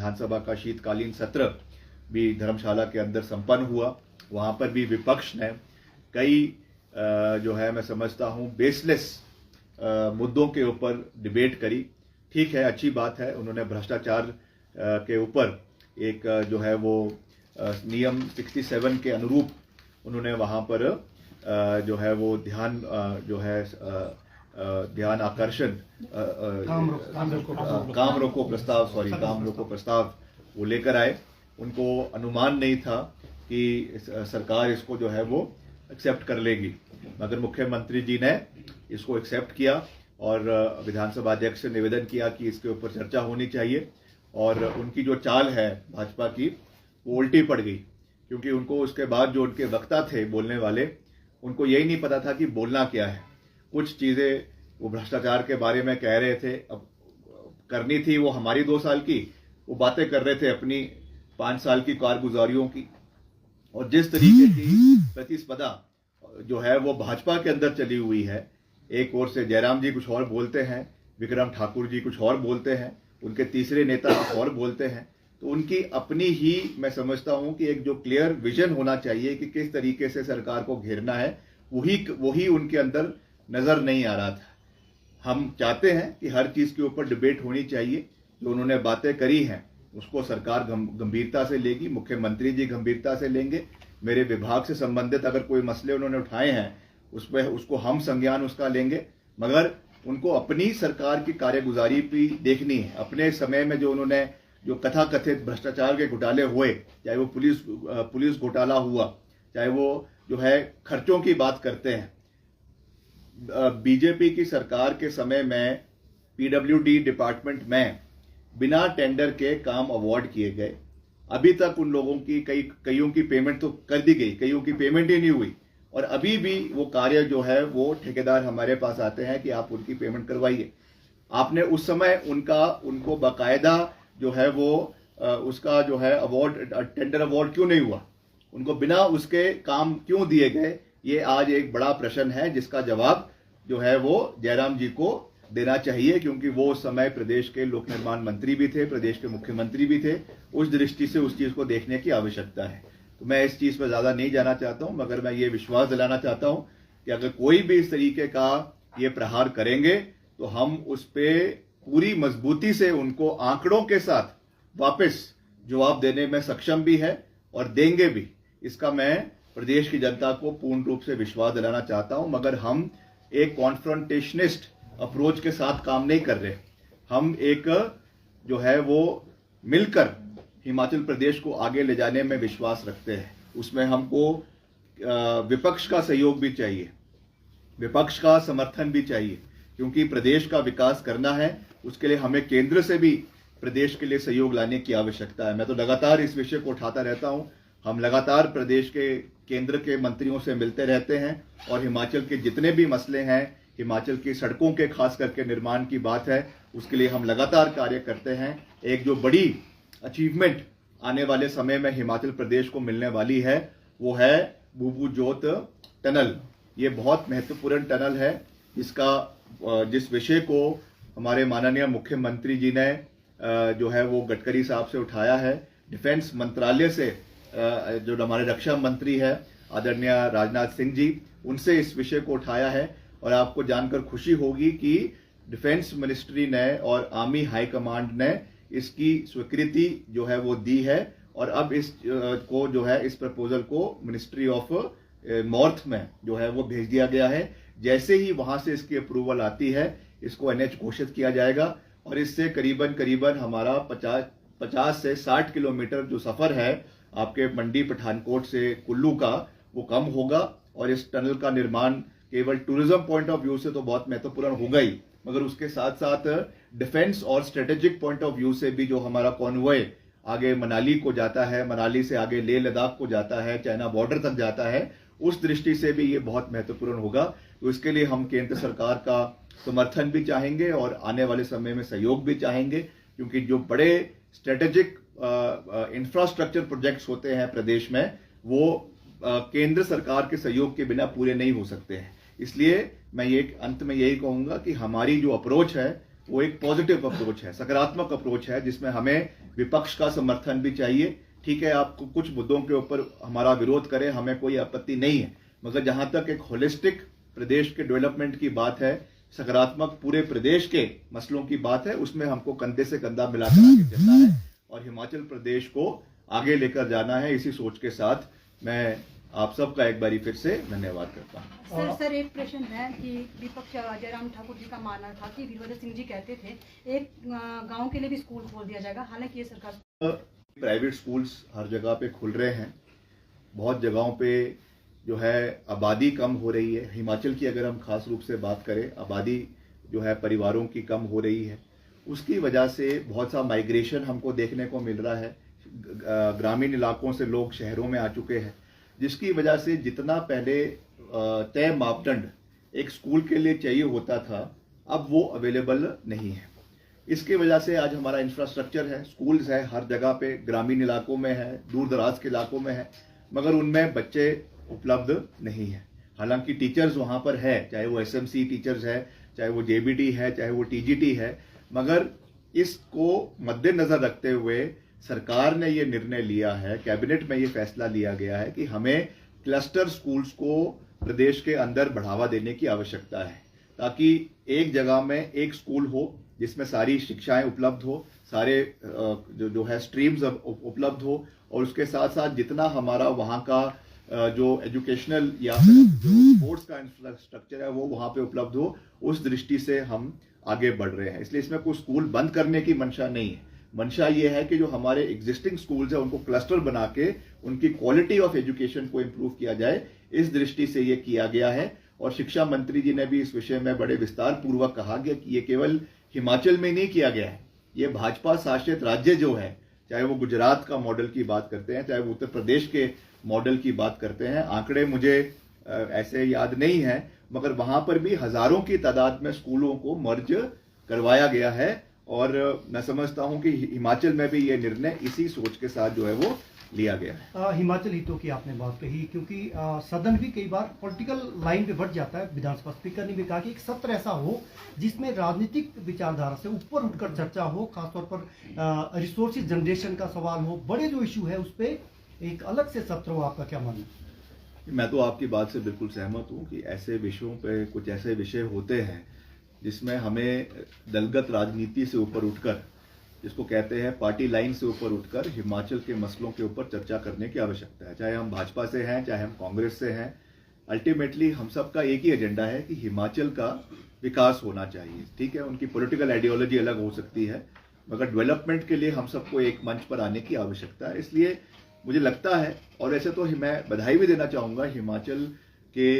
विधानसभा का शीतकालीन सत्र भी धर्मशाला के अंदर संपन्न हुआ। वहां पर भी विपक्ष ने कई जो है मैं समझता हूं बेसलेस मुद्दों के ऊपर डिबेट करी। ठीक है, अच्छी बात है, उन्होंने भ्रष्टाचार के ऊपर एक जो है वो नियम 67 के अनुरूप उन्होंने वहां पर जो है वो ध्यान जो है ध्यान आकर्षण काम रोको प्रस्ताव वो लेकर आए। उनको अनुमान नहीं था कि सरकार इसको जो है वो एक्सेप्ट कर लेगी, मगर मुख्यमंत्री जी ने इसको एक्सेप्ट किया और विधानसभा अध्यक्ष से निवेदन किया कि इसके ऊपर चर्चा होनी चाहिए। और उनकी जो चाल है भाजपा की वो उल्टी पड़ गई, क्योंकि उनको उसके बाद जो उनके वक्ता थे बोलने वाले, उनको यही नहीं पता था कि बोलना क्या है। कुछ चीजें वो भ्रष्टाचार के बारे में कह रहे थे, अब करनी थी वो हमारी 2 साल की, वो बातें कर रहे थे अपनी 5 साल की कारगुजारियों की। और जिस तरीके की प्रतिस्पर्धा जो है वो भाजपा के अंदर चली हुई है, एक ओर से जयराम जी कुछ और बोलते हैं, विक्रम ठाकुर जी कुछ और बोलते हैं, उनके तीसरे नेता कुछ और बोलते हैं, तो उनकी अपनी ही मैं समझता हूं कि एक जो क्लियर विजन होना चाहिए कि किस तरीके से सरकार को घेरना है, वही उनके अंदर नजर नहीं आ रहा था। हम चाहते हैं कि हर चीज के ऊपर डिबेट होनी चाहिए। जो उन्होंने बातें करी हैं उसको सरकार गंभीरता से लेगी, मुख्यमंत्री जी गंभीरता से लेंगे। मेरे विभाग से संबंधित अगर कोई मसले उन्होंने उठाए हैं उसको हम संज्ञान उसका लेंगे, मगर उनको अपनी सरकार की कार्यगुजारी भी देखनी है। अपने समय में जो उन्होंने जो कथाकथित भ्रष्टाचार के घोटाले हुए, चाहे वो पुलिस घोटाला हुआ, चाहे वो जो है खर्चों की बात करते हैं, बीजेपी की सरकार के समय में पीडब्ल्यूडी डिपार्टमेंट में बिना टेंडर के काम अवार्ड किए गए। अभी तक उन लोगों की कईयों की पेमेंट तो कर दी गई, कईयों की पेमेंट ही नहीं हुई, और अभी भी वो कार्य जो है वो ठेकेदार हमारे पास आते हैं कि आप उनकी पेमेंट करवाइए। आपने उस समय उनको बाकायदा जो है वो उसका जो है अवार्ड, टेंडर अवार्ड क्यों नहीं हुआ? उनको बिना उसके काम क्यों दिए गए? ये आज एक बड़ा प्रश्न है जिसका जवाब जो है वो जयराम जी को देना चाहिए, क्योंकि वो उस समय प्रदेश के लोक निर्माण मंत्री भी थे, प्रदेश के मुख्यमंत्री भी थे। उस दृष्टि से उस चीज को देखने की आवश्यकता है। तो मैं इस चीज पर ज्यादा नहीं जाना चाहता हूं, मगर मैं ये विश्वास दिलाना चाहता हूं कि अगर कोई भी इस तरीके का ये प्रहार करेंगे तो हम उस पे पूरी मजबूती से उनको आंकड़ों के साथ वापस जवाब देने में सक्षम भी है और देंगे भी। इसका मैं प्रदेश की जनता को पूर्ण रूप से विश्वास दिलाना चाहता हूं, मगर हम एक कॉन्फ्रंटेशनिस्ट अप्रोच के साथ काम नहीं कर रहे। हम एक जो है वो मिलकर हिमाचल प्रदेश को आगे ले जाने में विश्वास रखते हैं। उसमें हमको विपक्ष का सहयोग भी चाहिए, विपक्ष का समर्थन भी चाहिए, क्योंकि प्रदेश का विकास करना है। उसके लिए हमें केंद्र से भी प्रदेश के लिए सहयोग लाने की आवश्यकता है। मैं तो लगातार इस विषय को उठाता रहता हूं। हम लगातार प्रदेश के केंद्र के मंत्रियों से मिलते रहते हैं और हिमाचल के जितने भी मसले हैं, हिमाचल की सड़कों के खास करके निर्माण की बात है, उसके लिए हम लगातार कार्य करते हैं। एक जो बड़ी अचीवमेंट आने वाले समय में हिमाचल प्रदेश को मिलने वाली है वो है बूबू जोत टनल। ये बहुत महत्वपूर्ण टनल है, जिस विषय को हमारे माननीय मुख्यमंत्री जी ने जो है वो गडकरी साहब से उठाया है। डिफेंस मंत्रालय से जो हमारे रक्षा मंत्री है आदरणीय राजनाथ सिंह जी, उनसे इस विषय को उठाया है। और आपको जानकर खुशी होगी कि डिफेंस मिनिस्ट्री ने और आर्मी हाई कमांड ने इसकी स्वीकृति जो है वो दी है। और अब इस को जो है इस प्रपोजल को मिनिस्ट्री ऑफ नॉर्थ में जो है वो भेज दिया गया है। जैसे ही वहां से इसकी अप्रूवल आती है, इसको एनएच घोषित किया जाएगा और इससे करीबन हमारा 50 से 60 किलोमीटर जो सफर है आपके मंडी पठानकोट से कुल्लू का, वो कम होगा। और इस टनल का निर्माण केवल टूरिज्म पॉइंट ऑफ व्यू से तो बहुत महत्वपूर्ण होगा ही, मगर उसके साथ साथ डिफेंस और स्ट्रेटेजिक पॉइंट ऑफ व्यू से भी जो हमारा कॉन्वॉय आगे मनाली को जाता है, मनाली से आगे लेह लद्दाख को जाता है, चाइना बॉर्डर तक जाता है, उस दृष्टि से भी ये बहुत महत्वपूर्ण होगा। तो इसके लिए हम केंद्र सरकार का समर्थन भी चाहेंगे और आने वाले समय में सहयोग भी चाहेंगे, क्योंकि जो बड़े स्ट्रेटेजिक इंफ्रास्ट्रक्चर प्रोजेक्ट्स होते हैं प्रदेश में, वो केंद्र सरकार के सहयोग के बिना पूरे नहीं हो सकते हैं। इसलिए मैं ये अंत में यही कहूंगा कि हमारी जो अप्रोच है वो एक पॉजिटिव अप्रोच है, सकारात्मक अप्रोच है, जिसमें हमें विपक्ष का समर्थन भी चाहिए। ठीक है, आप कुछ मुद्दों के ऊपर हमारा विरोध करें, हमें कोई आपत्ति नहीं है, मगर जहां तक एक होलिस्टिक प्रदेश के डेवलपमेंट की बात है, सकारात्मक पूरे प्रदेश के मसलों की बात है, उसमें हमको कंधे से कंधा मिलाकर आगे चलना है और हिमाचल प्रदेश को आगे लेकर जाना है। इसी सोच के साथ मैं आप सबका एक बारी फिर से धन्यवाद करता हूँ। सर एक प्रश्न है कि विपक्ष जयराम ठाकुर जी का मानना था कि वीरभद्र सिंह जी कहते थे एक गांव के लिए भी स्कूल खोल दिया जाएगा, हालांकि ये सरकार प्राइवेट स्कूल्स हर जगह पे खुल रहे हैं, बहुत जगहों पे जो है आबादी कम हो रही है। हिमाचल की अगर हम खास रूप से बात करें, आबादी जो है परिवारों की कम हो रही है, उसकी वजह से बहुत सा माइग्रेशन हमको देखने को मिल रहा है। ग्रामीण इलाकों से लोग शहरों में आ चुके हैं, जिसकी वजह से जितना पहले तय मापदंड एक स्कूल के लिए चाहिए होता था, अब वो अवेलेबल नहीं है। इसकी वजह से आज हमारा इंफ्रास्ट्रक्चर है, स्कूल्स है हर जगह पे, ग्रामीण इलाकों में है, दूर दराज के इलाकों में है, मगर उनमें बच्चे उपलब्ध नहीं है। हालांकि टीचर्स वहां पर है, चाहे वो एसएमसी टीचर्स है, चाहे वो जेबीटी है, चाहे वो टीजीटी है, मगर इसको मद्देनजर रखते हुए सरकार ने ये निर्णय लिया है, कैबिनेट में ये फैसला लिया गया है कि हमें क्लस्टर स्कूल्स को प्रदेश के अंदर बढ़ावा देने की आवश्यकता है, ताकि एक जगह में एक स्कूल हो जिसमें सारी शिक्षाएं उपलब्ध हो, सारे जो है स्ट्रीम्स उपलब्ध हो, और उसके साथ साथ जितना हमारा वहाँ का जो एजुकेशनल या फिर जो स्पोर्ट्स का इंफ्रास्ट्रक्चर है वो वहाँ पे उपलब्ध हो। उस दृष्टि से हम आगे बढ़ रहे हैं। इसलिए इसमें कोई स्कूल बंद करने की मंशा नहीं है। मंशा ये है कि जो हमारे एग्जिस्टिंग स्कूल्स है उनको क्लस्टर बना के उनकी क्वालिटी ऑफ एजुकेशन को इम्प्रूव किया जाए, इस दृष्टि से ये किया गया है। और शिक्षा मंत्री जी ने भी इस विषय में बड़े विस्तार पूर्वक कहा गया कि ये केवल हिमाचल में नहीं किया गया है, ये भाजपा शासित राज्य जो है, चाहे वो गुजरात का मॉडल की बात करते हैं, चाहे वो उत्तर प्रदेश के मॉडल की बात करते हैं, आंकड़े मुझे ऐसे याद नहीं है, मगर वहां पर भी हजारों की तादाद में स्कूलों को मर्ज करवाया गया है। और मैं समझता हूं कि हिमाचल में भी ये निर्णय इसी सोच के साथ जो है वो लिया गया है। हिमाचल हितों की आपने बात कही, क्योंकि सदन भी कई बार पॉलिटिकल लाइन पे बढ़ जाता है। विधानसभा स्पीकर ने भी कहा कि एक सत्र ऐसा हो जिसमें राजनीतिक विचारधारा से ऊपर उठकर चर्चा हो, खासतौर पर रिसोर्सेज जनरेशन का सवाल हो, बड़े जो इशू है उस पर एक अलग से सत्र हो। आपका क्या मानना है? मैं तो आपकी बात से बिल्कुल सहमत हूं कि ऐसे विषयों पे कुछ ऐसे विषय होते हैं जिसमें हमें दलगत राजनीति से ऊपर उठकर, जिसको कहते हैं पार्टी लाइन से ऊपर उठकर, हिमाचल के मसलों के ऊपर चर्चा करने की आवश्यकता है। चाहे हम भाजपा से हैं, चाहे हम कांग्रेस से हैं, अल्टीमेटली हम सबका एक ही एजेंडा है कि हिमाचल का विकास होना चाहिए। ठीक है, उनकी पॉलिटिकल आइडियोलॉजी अलग हो सकती है, मगर डेवलपमेंट के लिए हम सबको एक मंच पर आने की आवश्यकता है। इसलिए मुझे लगता है, और ऐसे तो मैं बधाई भी देना चाहूंगा हिमाचल के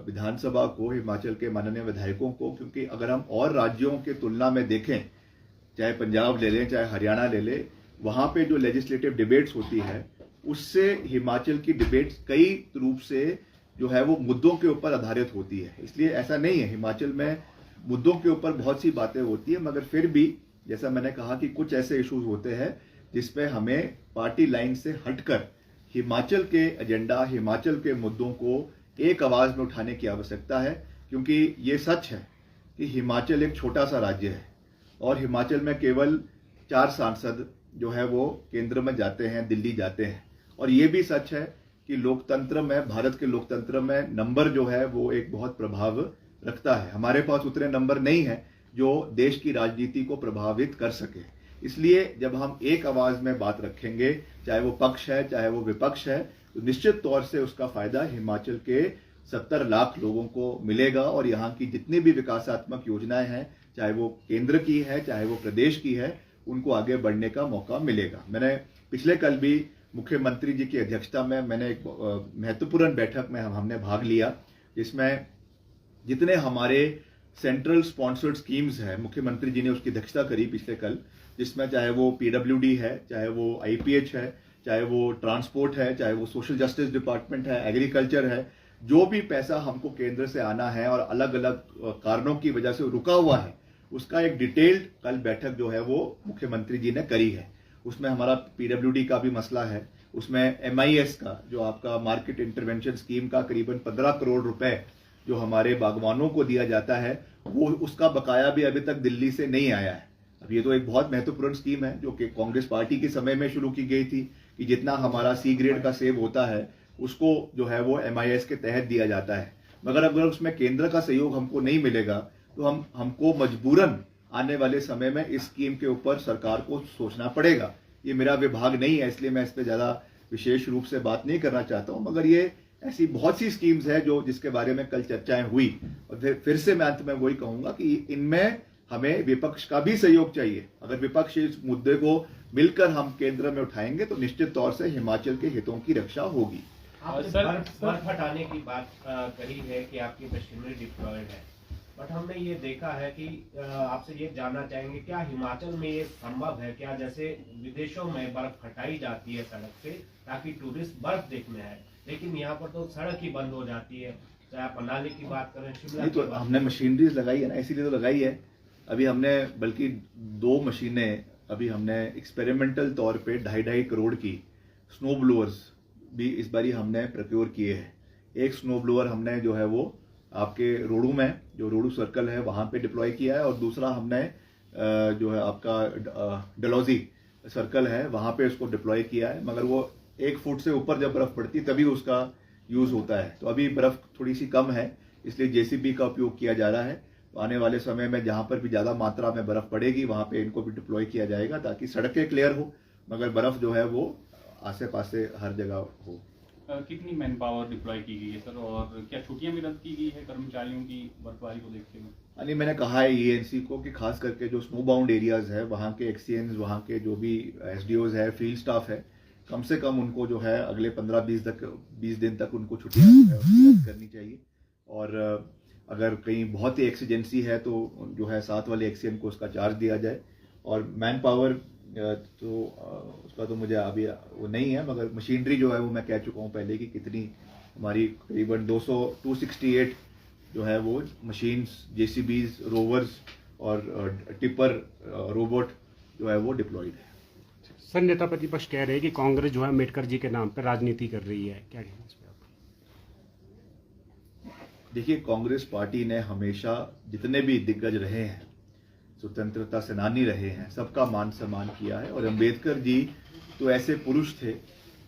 विधानसभा को, हिमाचल के माननीय विधायकों को, क्योंकि अगर हम और राज्यों के तुलना में देखें, चाहे पंजाब ले लें, चाहे हरियाणा ले लें, वहां पे जो लेजिस्लेटिव डिबेट्स होती है उससे हिमाचल की डिबेट्स कई रूप से जो है वो मुद्दों के ऊपर आधारित होती है। इसलिए ऐसा नहीं है, हिमाचल में मुद्दों के ऊपर बहुत सी बातें होती है, मगर फिर भी जैसा मैंने कहा कि कुछ ऐसे इश्यूज होते हैं जिसपे हमें पार्टी लाइन से हटकर हिमाचल के एजेंडा, हिमाचल के मुद्दों को एक आवाज में उठाने की आवश्यकता है। क्योंकि ये सच है कि हिमाचल एक छोटा सा राज्य है और हिमाचल में केवल 4 सांसद जो है वो केंद्र में जाते हैं, दिल्ली जाते हैं। और ये भी सच है कि लोकतंत्र में, भारत के लोकतंत्र में नंबर जो है वो एक बहुत प्रभाव रखता है। हमारे पास उतने नंबर नहीं है जो देश की राजनीति को प्रभावित कर सके। इसलिए जब हम एक आवाज में बात रखेंगे, चाहे वो पक्ष है चाहे वो विपक्ष है, तो निश्चित तौर से उसका फायदा हिमाचल के 70 लाख लोगों को मिलेगा। और यहाँ की जितनी भी विकासात्मक योजनाएं हैं, चाहे वो केंद्र की है चाहे वो प्रदेश की है, उनको आगे बढ़ने का मौका मिलेगा। मैंने पिछले कल भी मुख्यमंत्री जी की अध्यक्षता में मैंने एक महत्वपूर्ण बैठक में हमने भाग लिया, जिसमें जितने हमारे सेंट्रल स्पॉन्सर्ड स्कीम्स हैं, मुख्यमंत्री जी ने उसकी अध्यक्षता करी पिछले कल, जिसमें चाहे वो पीडब्ल्यूडी है, चाहे वो आईपीएच है, चाहे वो ट्रांसपोर्ट है, चाहे वो सोशल जस्टिस डिपार्टमेंट है, एग्रीकल्चर है, जो भी पैसा हमको केंद्र से आना है और अलग अलग कारणों की वजह से रुका हुआ है, उसका एक डिटेल्ड कल बैठक जो है वो मुख्यमंत्री जी ने करी है। उसमें हमारा पीडब्ल्यूडी का भी मसला है, उसमें एमआईएस का, जो आपका मार्केट इंटरवेंशन स्कीम का करीबन 15 करोड़ रुपए जो हमारे बागवानों को दिया जाता है, वो उसका बकाया भी अभी तक दिल्ली से नहीं आया है। अब ये तो एक बहुत महत्वपूर्ण स्कीम है जो कि कांग्रेस पार्टी के समय में शुरू की गई थी कि जितना हमारा सी ग्रेड का सेब होता है उसको जो है वो MIS के तहत दिया जाता है। मगर अगर उसमें केंद्र का सहयोग हमको नहीं मिलेगा तो हमको मजबूरन आने वाले समय में इस स्कीम के ऊपर सरकार को सोचना पड़ेगा। ये मेरा विभाग नहीं है, इसलिए मैं इस पर ज़्यादा विशेष रूप से बात नहीं करना चाहता हूँ, मगर ये ऐसी बहुत सी स्कीम्स है जो जिसके बारे में कल चर्चाएं हुई। और फिर से मैं अंत में वही कहूंगा कि इनमें हमें विपक्ष का भी सहयोग चाहिए। अगर विपक्ष इस मुद्दे को मिलकर हम केंद्र में उठाएंगे तो निश्चित तौर से हिमाचल के हितों की रक्षा होगी। आपने बर्फ हटाने की बात कही है कि आपकी मशीनरी डिप्लॉयड है, बट हमने ये देखा है कि आपसे ये जानना चाहेंगे क्या हिमाचल में ये संभव है क्या, जैसे विदेशों में बर्फ हटाई जाती है सड़क से ताकि टूरिस्ट बर्फ देखने आए, लेकिन यहाँ पर तो सड़क ही बंद हो जाती है, चाहे आप मनाली की बात करें, शिमला की तो बात हमने मशीनरीज लगाई है ना, इसीलिए तो लगाई है। अभी हमने बल्कि 2 मशीनें अभी हमने एक्सपेरिमेंटल तौर पे 2.5 करोड़ की स्नो ब्लोअर्स भी इस बारी हमने प्रोक्योर किए हैं। एक स्नो ब्लोअर हमने जो है वो आपके रोडू में, जो रोडू सर्कल है वहाँ पे डिप्लॉय किया है, और दूसरा हमने जो है आपका डलहौजी सर्कल है वहाँ पे उसको डिप्लॉय किया है। मगर वो 1 फुट से ऊपर जब बर्फ पड़ती तभी उसका यूज़ होता है, तो अभी बर्फ थोड़ी सी कम है इसलिए JCB का उपयोग किया जा रहा है। तो आने वाले समय में जहाँ पर भी ज़्यादा मात्रा में बर्फ पड़ेगी वहाँ पे इनको भी डिप्लॉय किया जाएगा ताकि सड़कें क्लियर हो, मगर बर्फ जो है वो आसे पासे हर जगह हो। कितनी मैन पावर डिप्लॉय की गई है सर, और क्या छुट्टियां भी रद्द की गई है कर्मचारियों की बर्फबारी को देखते हुए? यानी मैंने कहा है ENC को कि खास करके जो स्नो बाउंड एरियाज है वहाँ के XCNs, वहाँ के जो भी SDOs है, फील्ड स्टाफ है, कम से कम उनको जो है अगले 15-20 दिन तक उनको छुट्टियां रद्द करनी चाहिए। और अगर कहीं बहुत ही एक्सीजेंसी है तो जो है साथ वाले XCN को उसका चार्ज दिया जाए। और मैन पावर तो उसका तो मुझे अभी वो नहीं है, मगर मशीनरी जो है वो मैं कह चुका हूँ पहले कि कितनी हमारी करीबन 268 जो है वो मशीन्स, JCBs, रोवर्स और टिपर रोबोट जो है वो डिप्लॉयड है। सर, नेता प्रतिपक्ष कह रहे हैं कि कांग्रेस जो है अम्बेडकर जी के नाम पर राजनीति कर रही है, क्या कहेंगे इस पे आप? देखिए, कांग्रेस पार्टी ने हमेशा जितने भी दिग्गज रहे हैं, स्वतंत्रता सेनानी रहे हैं, सबका मान सम्मान किया है। और अम्बेडकर जी तो ऐसे पुरुष थे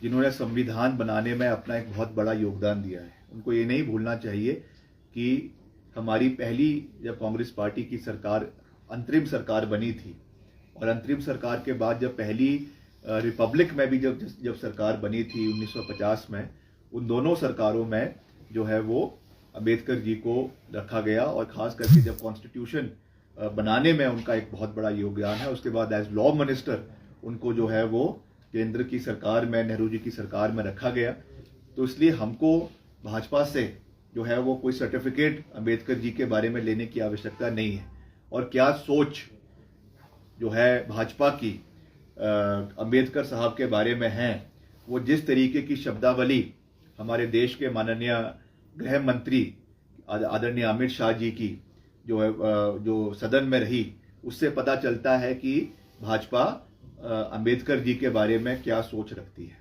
जिन्होंने संविधान बनाने में अपना एक बहुत बड़ा योगदान दिया है। उनको ये नहीं भूलना चाहिए कि हमारी पहली जब कांग्रेस पार्टी की सरकार अंतरिम सरकार बनी थी, और अंतरिम सरकार के बाद जब पहली रिपब्लिक में भी जब सरकार बनी थी 1950 में, उन दोनों सरकारों में जो है वो अम्बेडकर जी को रखा गया। और खास करके जब कॉन्स्टिट्यूशन बनाने में उनका एक बहुत बड़ा योगदान है। उसके बाद एज लॉ मिनिस्टर उनको जो है वो केंद्र की सरकार में, नेहरू जी की सरकार में रखा गया। तो इसलिए हमको भाजपा से जो है वो कोई सर्टिफिकेट अम्बेडकर जी के बारे में लेने की आवश्यकता नहीं है। और क्या सोच जो है भाजपा की अम्बेडकर साहब के बारे में है, वो जिस तरीके की शब्दावली हमारे देश के माननीय गृह मंत्री आदरणीय अमित शाह जी की जो है जो सदन में रही, उससे पता चलता है कि भाजपा अम्बेडकर जी के बारे में क्या सोच रखती है।